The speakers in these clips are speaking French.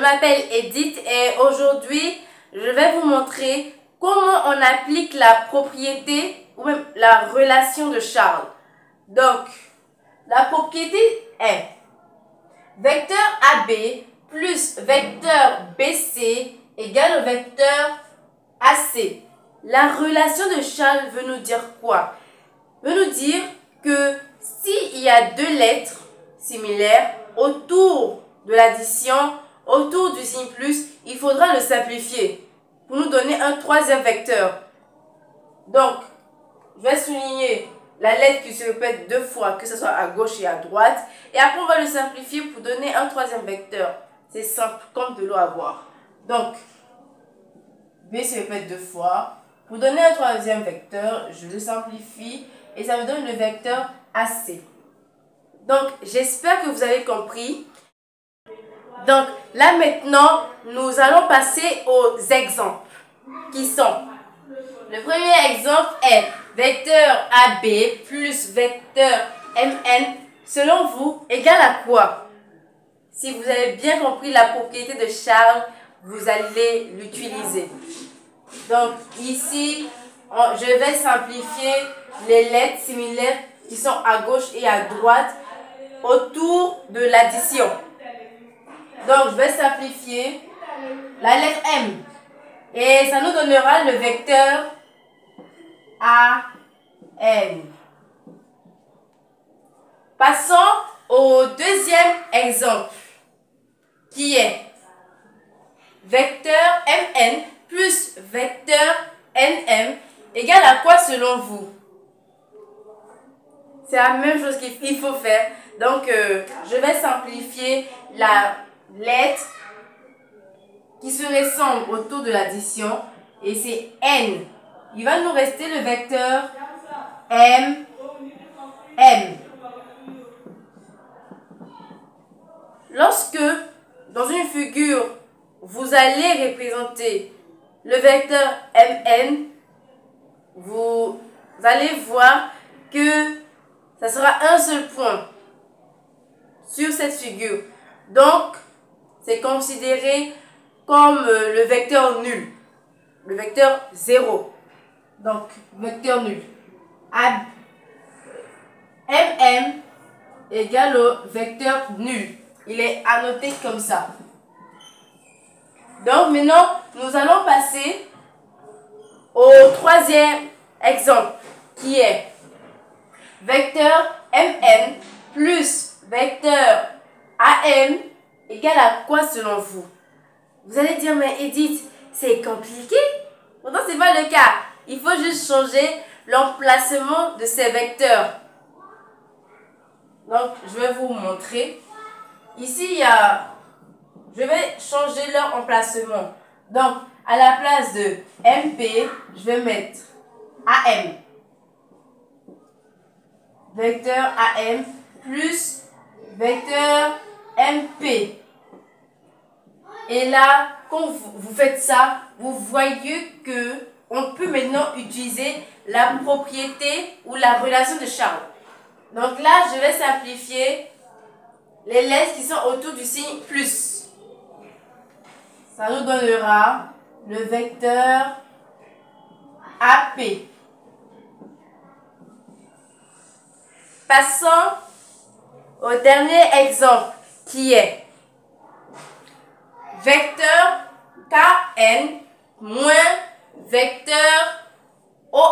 m'appelle Edith et aujourd'hui, je vais vous montrer comment on applique la propriété ou même la relation de Charles. Donc, la propriété est vecteur AB plus vecteur BC égale au vecteur AC. La relation de Charles veut nous dire quoi? Veut nous dire que s'il y a deux lettres similaires autour de l'addition, autour du signe plus, il faudra le simplifier pour nous donner un troisième vecteur. Donc, je vais souligner la lettre qui se répète deux fois, que ce soit à gauche et à droite. Et après, on va le simplifier pour donner un troisième vecteur. C'est simple, comme de l'eau à boire. Donc, B se répète deux fois. Pour donner un troisième vecteur, je le simplifie et ça me donne le vecteur AC. Donc, j'espère que vous avez compris. Donc, là maintenant, nous allons passer aux exemples qui sont. Le premier exemple est vecteur AB plus vecteur MN, selon vous, égale à quoi? Si vous avez bien compris la propriété de Charles, vous allez l'utiliser. Donc, ici, je vais simplifier les lettres similaires qui sont à gauche et à droite autour de l'addition. Donc, je vais simplifier la lettre M. Et ça nous donnera le vecteur AN. Passons au deuxième exemple, qui est vecteur MN plus vecteur NM égale à quoi selon vous? C'est la même chose qu'il faut faire. Donc, je vais simplifier la lettre qui se ressemble autour de l'addition. Et c'est N. Il va nous rester le vecteur M. Lorsque, dans une figure, vous allez représenter le vecteur MN, vous allez voir que ça sera un seul point sur cette figure. Donc, c'est considéré comme le vecteur nul, le vecteur 0. Donc, vecteur nul. MM égale au vecteur nul. Il est annoté comme ça. Donc, maintenant, nous allons passer au troisième exemple, qui est vecteur MN plus vecteur AM égale à quoi selon vous? Vous allez dire, mais Edith, c'est compliqué. Pourtant, ce n'est pas le cas. Il faut juste changer l'emplacement de ces vecteurs. Donc, je vais vous montrer. Ici, je vais changer leur emplacement. Donc, à la place de MP, je vais mettre AM. Vecteur AM plus vecteur MP. Et là, quand vous faites ça, vous voyez que on peut maintenant utiliser la propriété ou la relation de Charles. Donc là, je vais simplifier les lettres qui sont autour du signe plus. Ça nous donnera le vecteur AP. Passons au dernier exemple qui est vecteur KN moins vecteur ON.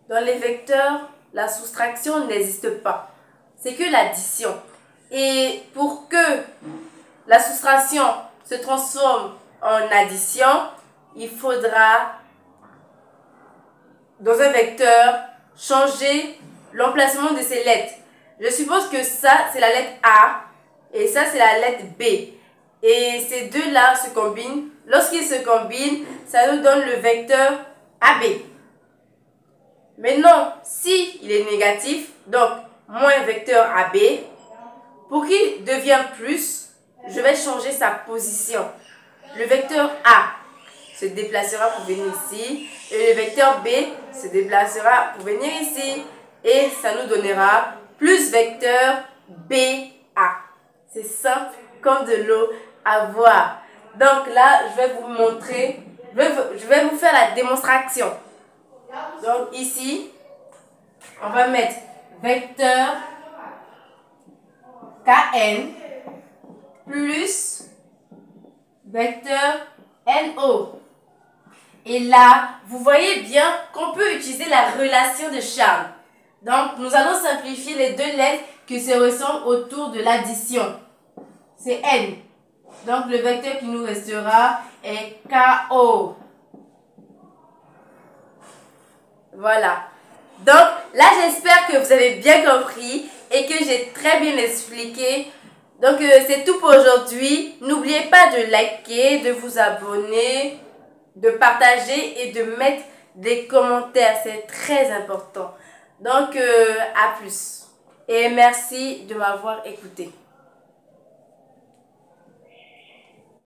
Dans les vecteurs, la soustraction n'existe pas. C'est que l'addition. Et pour que la soustraction se transforme en addition, il faudra, dans un vecteur, changer l'emplacement de ces lettres. Je suppose que ça, c'est la lettre A et ça, c'est la lettre B. Et ces deux-là se combinent. Lorsqu'ils se combinent, ça nous donne le vecteur AB. Maintenant, si il est négatif, donc moins vecteur AB, pour qu'il devienne plus, je vais changer sa position. Le vecteur A se déplacera pour venir ici et le vecteur B se déplacera pour venir ici et ça nous donnera plus vecteur B-A. C'est simple comme de l'eau à boire. Donc là, je vais vous montrer, je vais vous faire la démonstration. Donc ici, on va mettre vecteur KN plus vecteur NO. Et là, vous voyez bien qu'on peut utiliser la relation de Charles. Donc, nous allons simplifier les deux lettres qui se ressemblent autour de l'addition. C'est N. Donc, le vecteur qui nous restera est KO. Voilà. Donc, là, j'espère que vous avez bien compris et que j'ai très bien expliqué. Donc, c'est tout pour aujourd'hui. N'oubliez pas de liker, de vous abonner, de partager et de mettre des commentaires. C'est très important. Donc, à plus. Et merci de m'avoir écouté.